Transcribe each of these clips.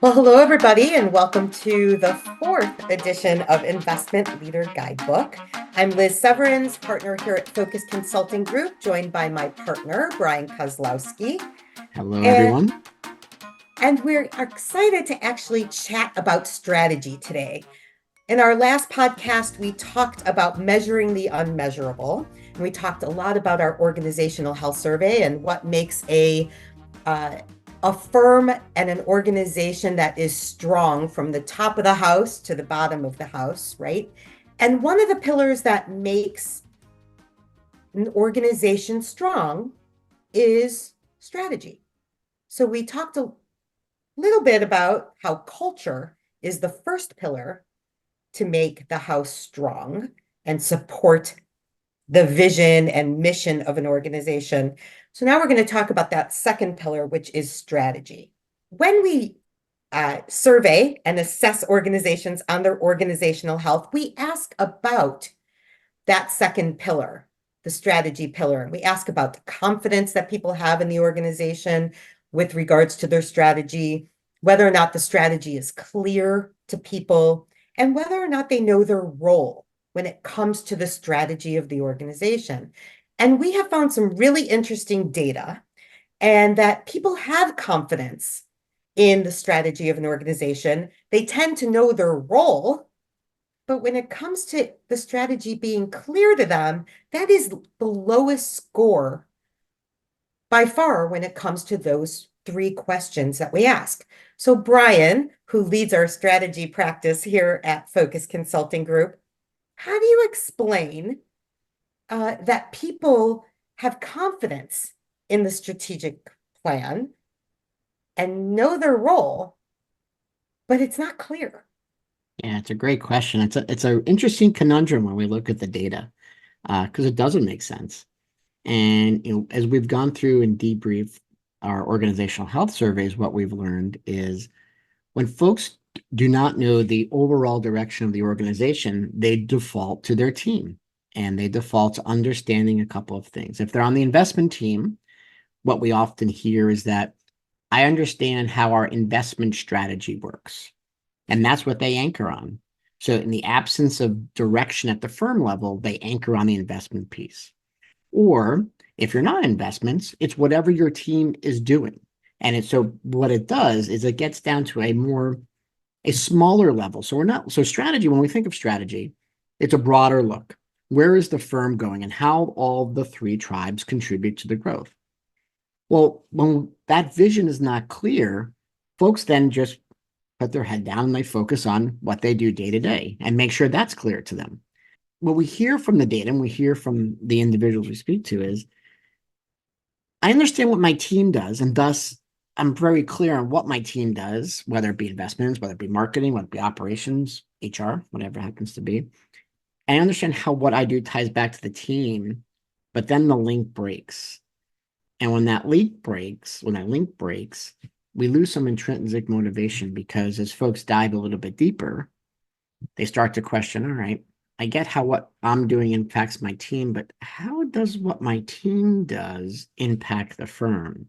Well, hello, everybody, and welcome to the fourth edition of Investment Leader Guidebook. I'm Liz Severance, partner here at Focus Consulting Group, joined by my partner, Brian Kozlowski. Hello, And, everyone. and we're excited to actually chat about strategy today. In our last podcast, we talked about measuring the unmeasurable, and we talked a lot about our organizational health survey and what makes a firm and an organization that is strong from the top of the house to the bottom of the house, right? And one of the pillars that makes an organization strong is strategy. So we talked a little bit about how culture is the first pillar to make the house strong and support the vision and mission of an organization. So now we're going to talk about that second pillar, which is strategy. When we survey and assess organizations on their organizational health, we ask about that second pillar, the strategy pillar. And we ask about the confidence that people have in the organization with regards to their strategy, whether or not the strategy is clear to people, and whether or not they know their role when it comes to the strategy of the organization. And we have found some really interesting data, and that people have confidence in the strategy of an organization. They tend to know their role, but when it comes to the strategy being clear to them, that is the lowest score by far when it comes to those three questions that we ask. So Brian, who leads our strategy practice here at Focus Consulting Group, how do you explain that people have confidence in the strategic plan and know their role, but it's not clear? Yeah, it's a great question. It's an interesting conundrum when we look at the data, because it doesn't make sense. And as we've gone through and debriefed our organizational health surveys, what we've learned is when folks do not know the overall direction of the organization, they default to their team and they default to understanding a couple of things. If they're on the investment team, what we often hear is that I understand how our investment strategy works. And that's what they anchor on. So in the absence of direction at the firm level, they anchor on the investment piece. Or if you're not investments, it's whatever your team is doing. And so what it does is it gets down to a smaller level. So strategy, when we think of strategy, it's a broader look. Where is the firm going and how all the three tribes contribute to the growth? Well, when that vision is not clear, folks then just put their head down and they focus on what they do day to day and make sure that's clear to them. What we hear from the data and we hear from the individuals we speak to is, I understand what my team does, and thus I'm very clear on what my team does, whether it be investments, whether it be marketing, whether it be operations, HR, whatever it happens to be. I understand how what I do ties back to the team, but then the link breaks. And when that link breaks, we lose some intrinsic motivation because as folks dive a little bit deeper, they start to question, all right, I get how what I'm doing impacts my team, but how does what my team does impact the firm?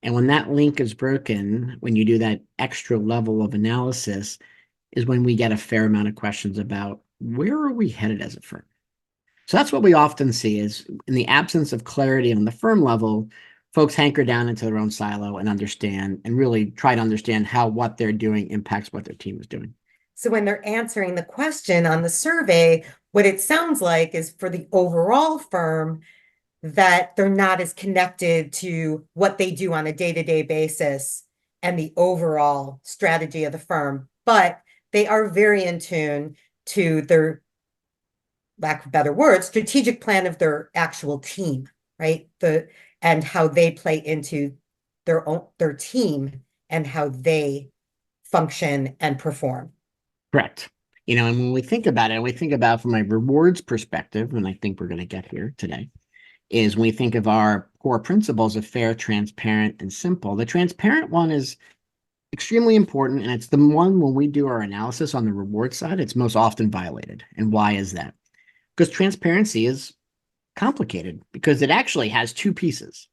And when that link is broken, when you do that extra level of analysis, is when we get a fair amount of questions about where are we headed as a firm? So that's what we often see is in the absence of clarity on the firm level, folks hanker down into their own silo and understand and really try to understand how what they're doing impacts what their team is doing. So when they're answering the question on the survey, what it sounds like is for the overall firm that they're not as connected to what they do on a day-to-day basis and the overall strategy of the firm, but they are very in tune to their, lack of better words, strategic plan of their actual team, right? And how they play into their team and how they function and perform. Correct. And when we think about it, we think about from a rewards perspective, and I think we're going to get here today, is when we think of our core principles of fair, transparent, and simple. The transparent one is extremely important, and it's the one when we do our analysis on the reward side, it's most often violated. And why is that? Because transparency is complicated because it actually has two pieces.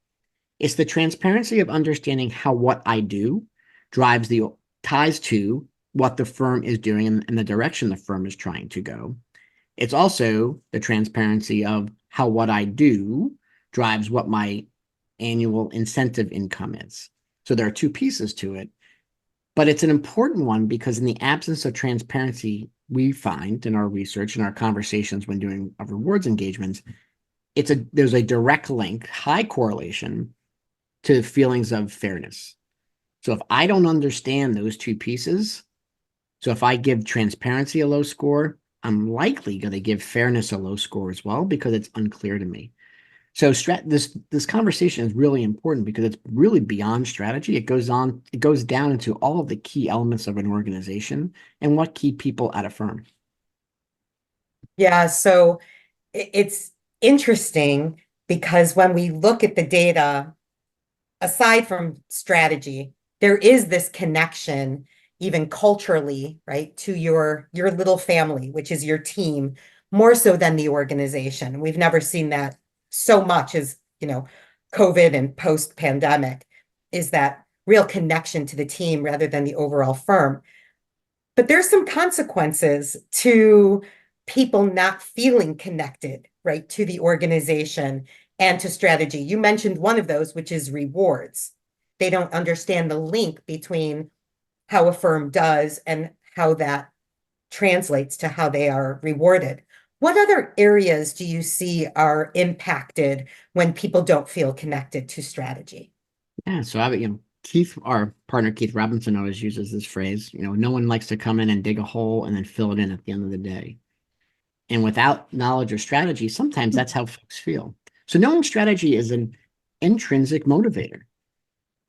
It's the transparency of understanding how what I do ties to what the firm is doing and the direction the firm is trying to go. It's also the transparency of how what I do drives what my annual incentive income is. So there are two pieces to it, but it's an important one because in the absence of transparency, we find in our research and our conversations when doing rewards engagements, there's a direct link, high correlation to feelings of fairness. So if I don't understand those two pieces, so if I give transparency a low score, I'm likely going to give fairness a low score as well because it's unclear to me. So this conversation is really important because it's really beyond strategy. It goes down into all of the key elements of an organization and what keep people at a firm. Yeah, so it's interesting because when we look at the data, aside from strategy, there is this connection, even culturally, right, to your little family, which is your team, more so than the organization. We've never seen that so much as, COVID and post-pandemic, is that real connection to the team rather than the overall firm. But there's some consequences to people not feeling connected, right, to the organization and to strategy. You mentioned one of those, which is rewards. They don't understand the link between how a firm does and how that translates to how they are rewarded. What other areas do you see are impacted when people don't feel connected to strategy? Yeah, so Keith, our partner Keith Robinson, always uses this phrase, no one likes to come in and dig a hole and then fill it in at the end of the day. And without knowledge or strategy, sometimes that's how folks feel. So knowing strategy is an intrinsic motivator.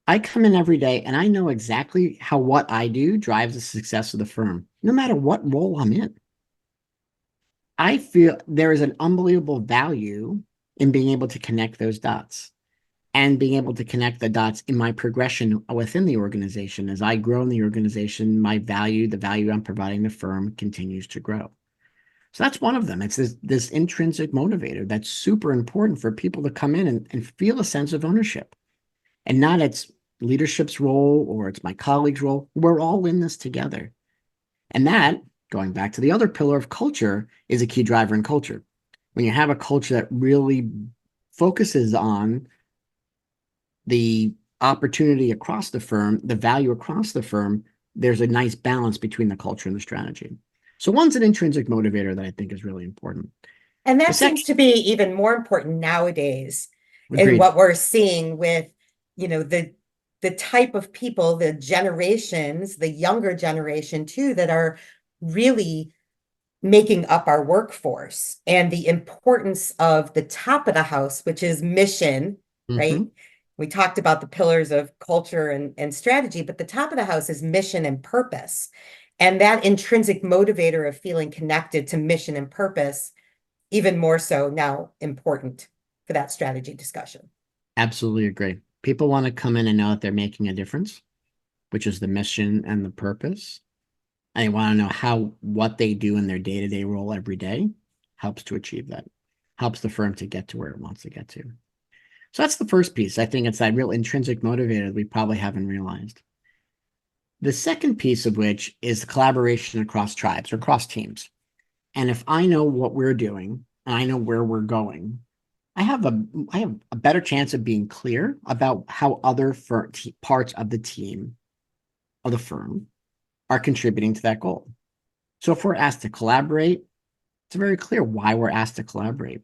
I come in every day and I know exactly how what I do drives the success of the firm, no matter what role I'm in. I feel there is an unbelievable value in being able to connect those dots and being able to connect the dots in my progression within the organization. As I grow in the organization, the value I'm providing the firm continues to grow. So that's one of them. It's this intrinsic motivator that's super important for people to come in and feel a sense of ownership and not it's leadership's role or it's my colleague's role. We're all in this together. And that, going back to the other pillar of culture, is a key driver in culture. When you have a culture that really focuses on the opportunity across the firm, the value across the firm, there's a nice balance between the culture and the strategy. So one's an intrinsic motivator that I think is really important. And The that second, seems to be even more important nowadays in agreed. what we're seeing with, the type of people, the generations, the younger generation too, that are really making up our workforce and the importance of the top of the house, which is mission, right? Mhm. We talked about the pillars of culture and strategy, but the top of the house is mission and purpose. And that intrinsic motivator of feeling connected to mission and purpose, even more so now important for that strategy discussion. Absolutely agree. People want to come in and know that they're making a difference, which is the mission and the purpose. And they want to know how what they do in their day-to-day role every day helps to achieve that, helps the firm to get to where it wants to get to. So that's the first piece. I think it's that real intrinsic motivator that we probably haven't realized. The second piece of which is the collaboration across tribes or across teams. And if I know what we're doing and I know where we're going, I have a better chance of being clear about how other parts of the team of the firm are contributing to that goal. So if we're asked to collaborate, it's very clear why we're asked to collaborate.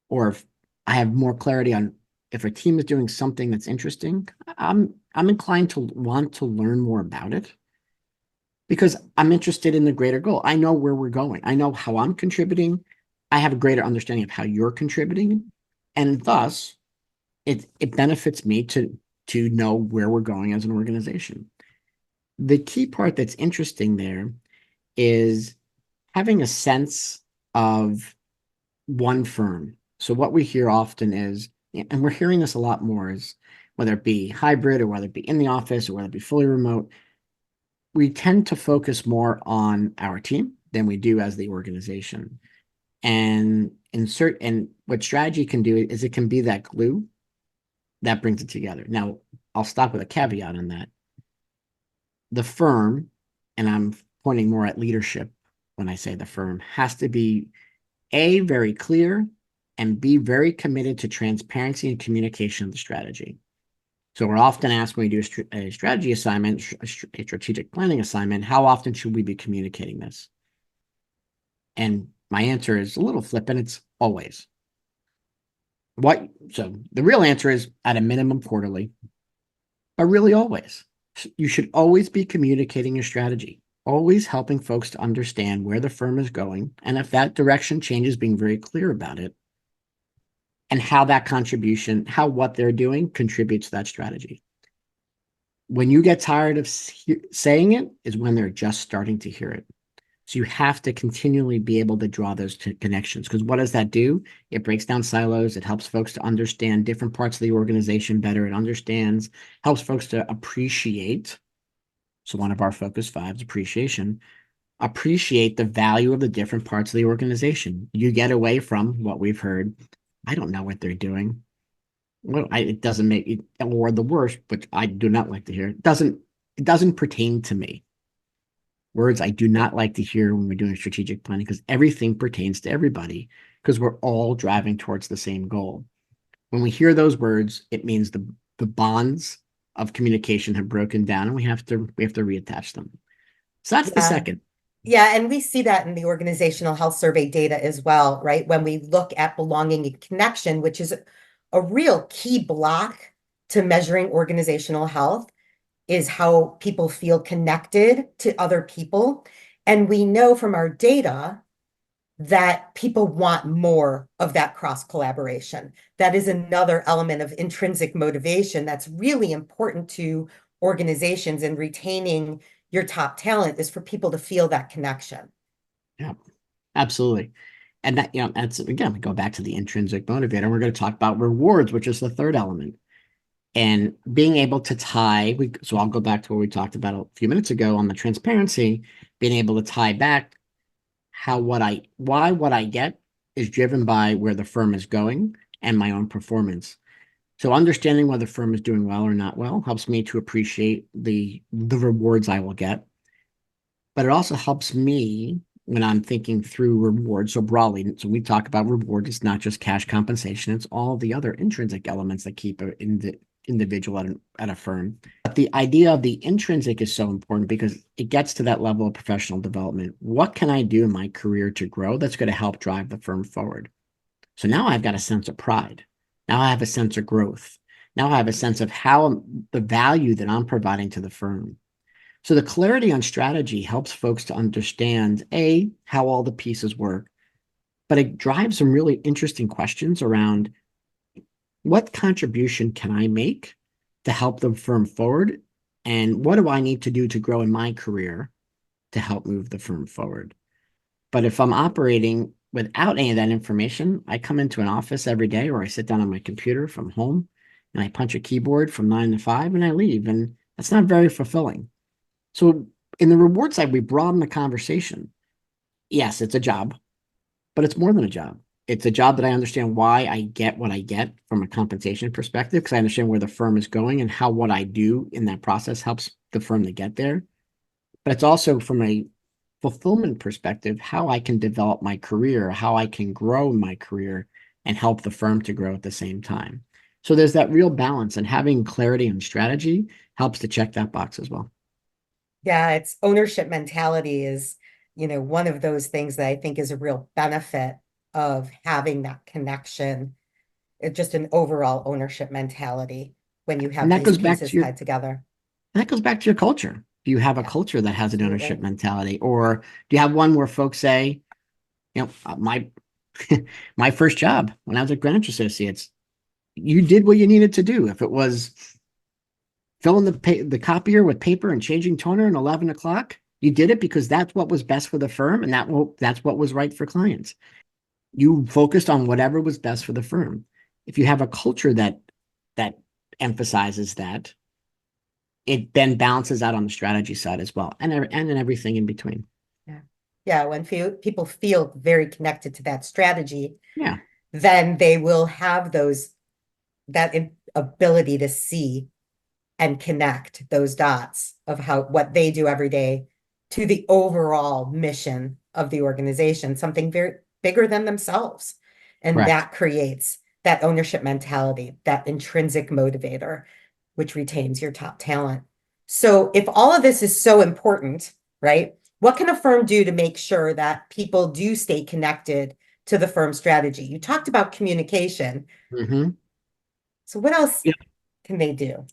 Or if I have more clarity on if a team is doing something that's interesting, I'm inclined to want to learn more about it because I'm interested in the greater goal. I know where we're going. I know how I'm contributing. I have a greater understanding of how you're contributing. And thus, it benefits me to know where we're going as an organization. The key part that's interesting there is having a sense of one firm. So what we hear often is, and we're hearing this a lot more, is whether it be hybrid or whether it be in the office or whether it be fully remote, we tend to focus more on our team than we do as the organization. And what strategy can do is it can be that glue that brings it together. Now, I'll stop with a caveat on that. The firm, and I'm pointing more at leadership when I say the firm, has to be A, very clear, and B, very committed to transparency and communication of the strategy. So we're often asked when we do a strategy assignment, a strategic planning assignment, how often should we be communicating this? And my answer is a little flippant. It's always. So the real answer is at a minimum quarterly, but really always. You should always be communicating your strategy, always helping folks to understand where the firm is going. And if that direction changes, being very clear about it and how that contribution, how what they're doing contributes to that strategy. When you get tired of saying it is when they're just starting to hear it. So you have to continually be able to draw those connections, because what does that do? It breaks down silos. It helps folks to understand different parts of the organization better. It helps folks to appreciate. So one of our focus fives, appreciate the value of the different parts of the organization. You get away from what we've heard. I don't know what they're doing. Well, it doesn't make it, or the worst, but I do not like to hear. It doesn't pertain to me. Words I do not like to hear when we're doing strategic planning, because everything pertains to everybody, because we're all driving towards the same goal. When we hear those words, it means the bonds of communication have broken down, and we have to reattach them. So that's the second. Yeah, and we see that in the organizational health survey data as well, right? When we look at belonging and connection, which is a real key block to measuring organizational health, is how people feel connected to other people. And we know from our data that people want more of that cross collaboration. That is another element of intrinsic motivation that's really important to organizations, and retaining your top talent is for people to feel that connection. Yeah, absolutely. And that, that's, again, we go back to the intrinsic motivator. We're going to talk about rewards, which is the third element. And being able to tie, so I'll go back to what we talked about a few minutes ago on the transparency, being able to tie back why what I get is driven by where the firm is going and my own performance. So understanding whether the firm is doing well or not well helps me to appreciate the rewards I will get. But it also helps me when I'm thinking through rewards. So broadly, so we talk about reward, it's not just cash compensation, it's all the other intrinsic elements that keep in the individual at a firm. But the idea of the intrinsic is so important because it gets to that level of professional development. What can I do in my career to grow that's going to help drive the firm forward? So now I've got a sense of pride. Now I have a sense of growth. Now I have a sense of how the value that I'm providing to the firm. So the clarity on strategy helps folks to understand, A, how all the pieces work, but it drives some really interesting questions around what contribution can I make to help the firm forward? And what do I need to do to grow in my career to help move the firm forward? But if I'm operating without any of that information, I come into an office every day, or I sit down on my computer from home and I punch a keyboard from 9 to 5 and I leave. And that's not very fulfilling. So in the reward side, we broaden the conversation. Yes, it's a job, but it's more than a job. It's a job that I understand why I get what I get from a compensation perspective, because I understand where the firm is going and how what I do in that process helps the firm to get there. But it's also from a fulfillment perspective, how I can develop my career, how I can grow my career and help the firm to grow at the same time. So there's that real balance, and having clarity and strategy helps to check that box as well. Yeah, it's ownership mentality is, one of those things that I think is a real benefit of having that connection. It's just an overall ownership mentality when you have these pieces tied together. That goes back to your culture. Do you have a culture that has an ownership mentality, or do you have one where folks say, my my first job when I was at Greenwich Associates, you did what you needed to do. If it was filling the copier with paper and changing toner at 11 o'clock, you did it because that's what was best for the firm, and that's what was right for clients. You focused on whatever was best for the firm. If you have a culture that emphasizes that, it then balances out on the strategy side as well, and in everything in between. Yeah, when people feel very connected to that strategy, yeah, then they will have that ability to see and connect those dots of what they do every day to the overall mission of the organization, something very bigger than themselves. And Correct. that creates that ownership mentality, that intrinsic motivator, which retains your top talent. So if all of this is so important, right? What can a firm do to make sure that people do stay connected to the firm strategy? You talked about communication. Hmm. So what else Yeah. can they do?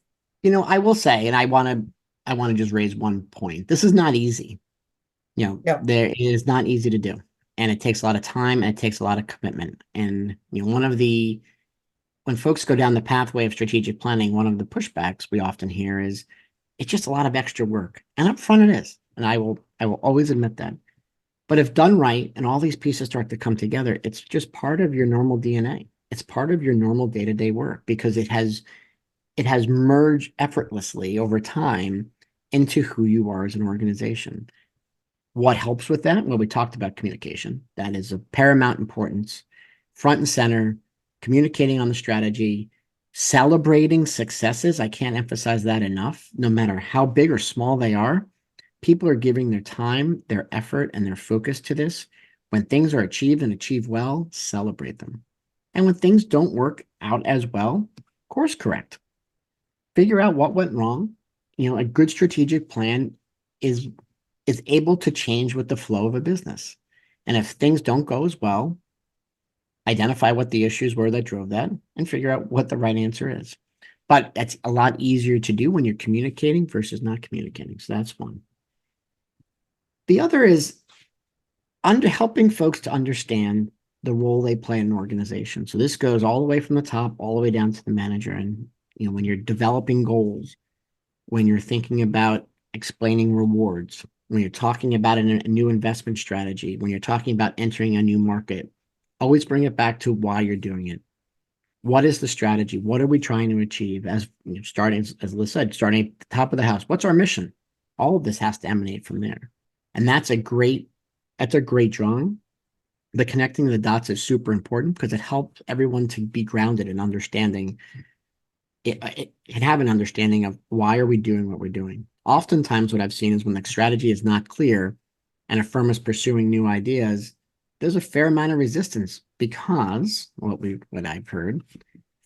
I will say, and I want to just raise one point. This is not easy. No. There it is not easy to do. And it takes a lot of time and it takes a lot of commitment. And when folks go down the pathway of strategic planning, one of the pushbacks we often hear is it's just a lot of extra work. And up front it is. And I will always admit that. But if done right and all these pieces start to come together, it's just part of your normal DNA. It's part of your normal day-to-day work because it has merged effortlessly over time into who you are as an organization. What helps with that? Well, we talked about communication. That is of paramount importance. Front and center, communicating on the strategy, celebrating successes. I can't emphasize that enough. No matter how big or small they are, people are giving their time, their effort, and their focus to this. When things are achieved and achieved well, celebrate them. And when things don't work out as well, course correct. Figure out what went wrong. A good strategic plan is able to change with the flow of a business. And if things don't go as well, identify what the issues were that drove that and figure out what the right answer is. But that's a lot easier to do when you're communicating versus not communicating. So that's one. The other is helping folks to understand the role they play in an organization. So this goes all the way from the top, all the way down to the manager. And when you're developing goals, when you're thinking about explaining rewards, when you're talking about a new investment strategy, when you're talking about entering a new market, always bring it back to why you're doing it. What is the strategy? What are we trying to achieve? Starting, as Liz said, starting at the top of the house. What's our mission? All of this has to emanate from there. And that's a great drawing. The connecting the dots is super important because it helps everyone to be grounded in understanding it have an understanding of why are we doing what we're doing. Oftentimes what I've seen is when the strategy is not clear and a firm is pursuing new ideas, there's a fair amount of resistance because what I've heard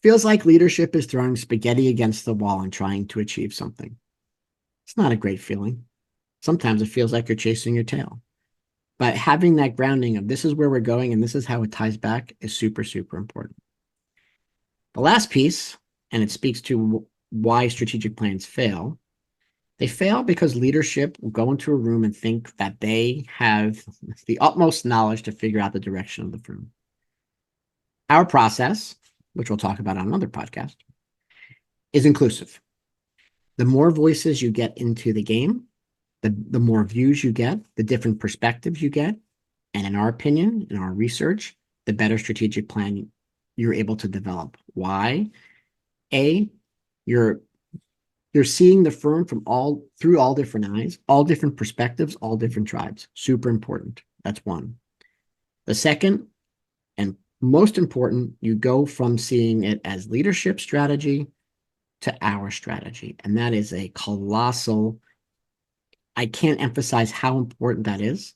feels like leadership is throwing spaghetti against the wall and trying to achieve something. It's not a great feeling. Sometimes it feels like you're chasing your tail. But having that grounding of this is where we're going and this is how it ties back is super, super important. The last piece, and it speaks to why strategic plans fail. They fail because leadership will go into a room and think that they have the utmost knowledge to figure out the direction of the firm. Our process, which we'll talk about on another podcast, is inclusive. The more voices you get into the game, the more views you get, the different perspectives you get, and in our opinion, in our research, the better strategic plan you're able to develop. Why? You're seeing the firm through all different eyes, all different perspectives, all different tribes. Super important. That's one. The second, and most important, you go from seeing it as leadership strategy to our strategy. And that is a colossal, I can't emphasize how important that is.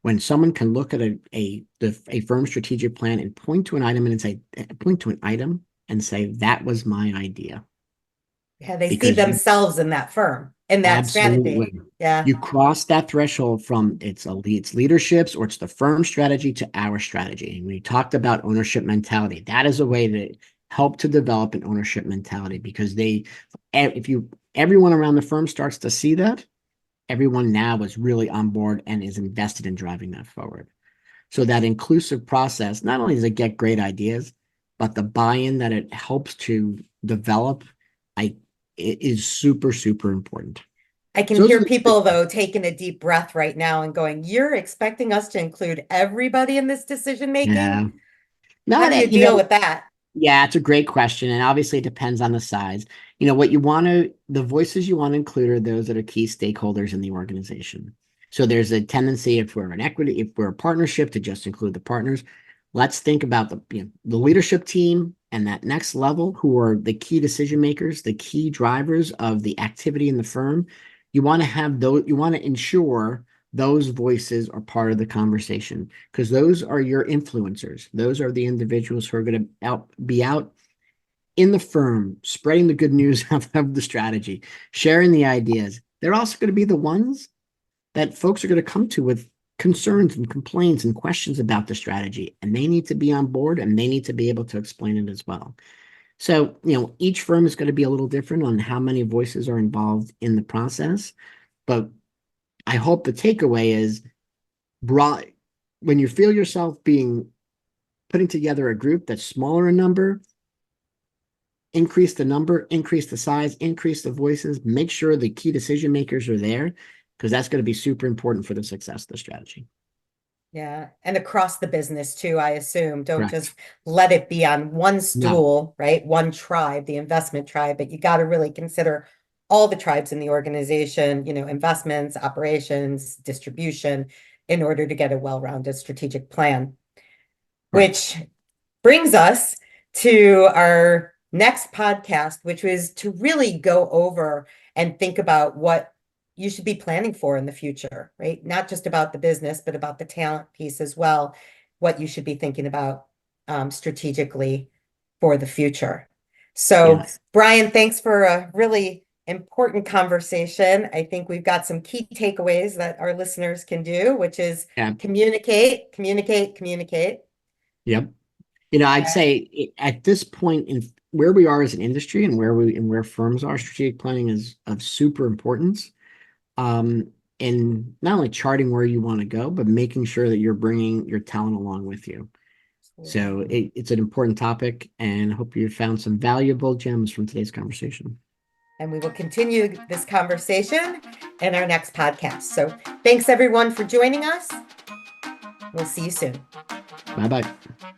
When someone can look at a firm strategic plan and point to an item and say, that was my idea. Yeah, they see Because themselves in that firm, in that strategy. absolutely, Yeah. you cross that threshold from it's leadership's or it's the firm strategy to our strategy. And we talked about ownership mentality. That is a way to help to develop an ownership mentality because everyone around the firm starts to see that, everyone now is really on board and is invested in driving that forward. So that inclusive process, not only does it get great ideas, but the buy-in that it helps to develop, it is super, super important. I can So hear people though taking a deep breath right now and going, "You're expecting us to include everybody in this decision yeah, making? How no, do you deal with that?" yeah, it's a great question. And obviously it depends on the size. The voices you want to include are those that are key stakeholders in the organization. So there's a tendency if we're a partnership to just include the partners. Let's think about the leadership team and that next level, who are the key decision makers, the key drivers of the activity in the firm, you want to have those, you want to ensure those voices are part of the conversation, because those are your influencers. Those are the individuals who are going to be out in the firm, spreading the good news of the strategy, sharing the ideas. They're also going to be the ones that folks are going to come to with concerns and complaints and questions about the strategy, and they need to be on board and they need to be able to explain it as well. So, each firm is going to be a little different on how many voices are involved in the process, but I hope the takeaway is broad. When you feel yourself putting together a group that's smaller in number, increase the number, increase the size, increase the voices, make sure the key decision makers are there, because that's going to be super important for the success of the strategy. Yeah. And across the business too, I assume. Don't Correct. just let it be on one No, stool, right? One tribe, the investment tribe, but you got to really consider all the tribes in the organization, investments, operations, distribution, in order to get a well-rounded strategic plan. correct. Which brings us to our next podcast, which was to really go over and think about what you should be planning for in the future, right? Not just about the business, but about the talent piece as well, what you should be thinking about strategically for the future. So, Yes. Brian, thanks for a really important conversation. I think we've got some key takeaways that our listeners can do, which is Yeah. communicate, communicate, communicate. Yep. I'd say at this point in where we are as an industry and where firms are, strategic planning is of super importance. And not only charting where you want to go, but making sure that you're bringing your talent along with you. So it's an important topic, and I hope you found some valuable gems from today's conversation. And we will continue this conversation in our next podcast. So thanks everyone for joining us. We'll see you soon. Bye-bye.